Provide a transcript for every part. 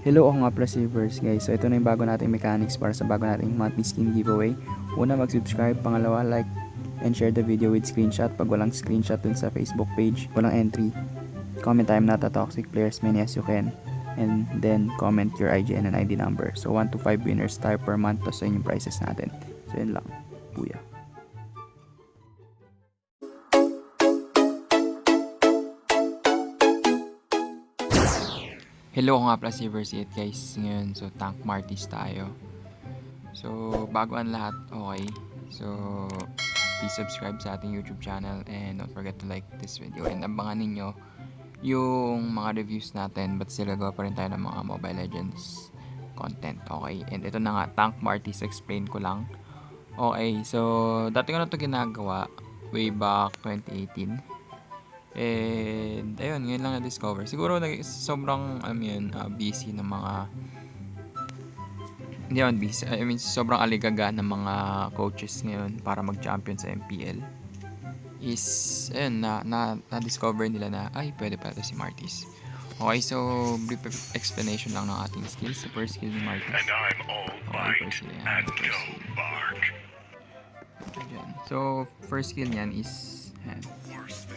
Hello, ako nga pala si Verse guys. So ito na yung bago nating mechanics para sa bago nating monthly skin giveaway. Una, mag-subscribe, pangalawa, like and share the video with screenshot. Pag walang screenshot dun sa Facebook page, walang entry. Comment I'm not a toxic player as many as you can. And then comment your IGN and ID number. So 1 to 5 winners tayo per month to sa inyong prizes natin. So yun lang. Booyah. Hello, ako nga pala si Verse 8 guys. Ngayon, so tank Martis tayo. So bago ang lahat, okay. So please subscribe sa ating YouTube channel and don't forget to like this video. And abangan ninyo yung mga reviews natin, but still gagawa pa rin tayo ng mga Mobile Legends content, okay. And ito na nga, tank Martis, explain ko lang. Okay, so dati ko na ito ginagawa way back 2018. And ayun, ngayon lang na-discover. Siguro sobrang busy ng mga hindi naman busy, I mean sobrang aligaga ng mga coaches ngayon para mag-champion sa MPL. Is ayun, na-discover nila na ay pwede pala si Martis. Okay, so brief explanation lang ng ating skills. The first skill ni Martis. Okay, first skill yan. So first skill niyan is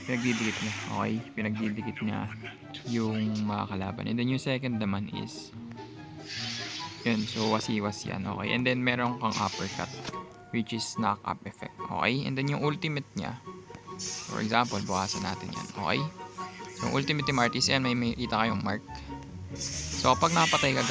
pinagdidikit niya. Okay, pinagdidikit niya yung mga kalaban. And then yung second naman is yun, so wasi-was yan. Okay, and then meron kang uppercut which is knock up effect. Okay, and then yung ultimate niya, for example, bukasan natin yan. Okay, so yung ultimate ni Martis yan, may kita kayong mark. So kapag napatay ka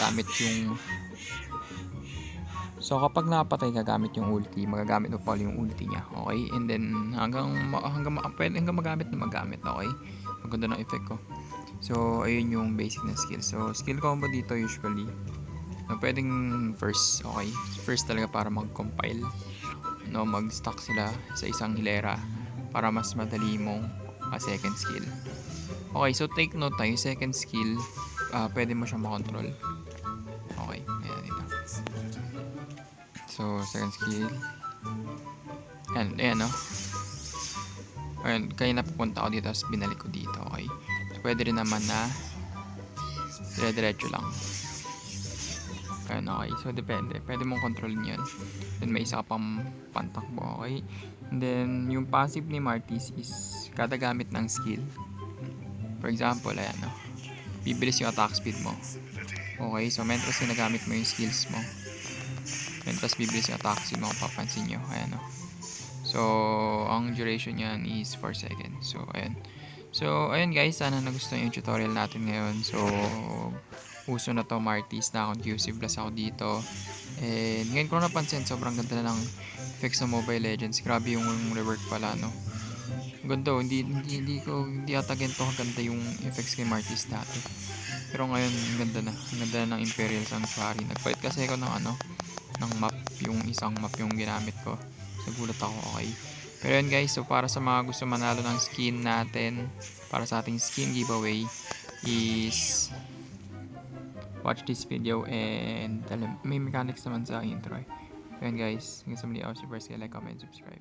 gamit yung ulti, magagamit mo pa yung ulti niya, okay? And then hanggang magamit na magamit, okay? Maganda ng effect ko. So ayun yung basic na skill. So skill combo dito usually pwedeng first, okay? First talaga para mag-compile, no, mag-stack sila sa isang hilera para mas madali mong second skill. Okay, so take note tayo, second skill pwede mo siyang makontrol. Okay, ayan dito. So, second skill. Ayan, no? Ayan, kaya napupunta ako dito, tapos binalik ko dito, okay? So, pwede rin naman na dire-diretso lang. Ayan, okay. So, depende. Pwede mong kontrolin yun. Then, may isa ka pang pantakbo, okay? And then, yung passive ni Martis is kada gamit ng skill. For example, ayan, no? Bibilis yung attack speed mo. Okay, so, mentras ginagamit mo yung skills mo. And tapos bibilis yung attack speed mo kung papansin nyo. Ayan, no? So, ang duration niyan is 4 seconds. So, ayan. So, ayan guys. Sana nagustuhan yung tutorial natin ngayon. So, uso na to Martis. Na-conclusive plus ako dito. And ngayon ko napansin, sobrang ganda na ng effects sa Mobile Legends. Grabe yung rework pala, no? Ganda, hindi ata ganito kaganda yung effects kay Martis dati. Pero ngayon, ganda na. Ang ganda na ng Imperial Sanctuary. Nagpalit kasi ako ng map, yung isang map yung ginamit ko. Nagulat ako, okay. Pero yun guys, so para sa mga gusto manalo ng skin natin, para sa ating skin giveaway, is watch this video and may mechanics naman sa intro. Yun guys, hanggang sa muli ako si First, like, comment, subscribe.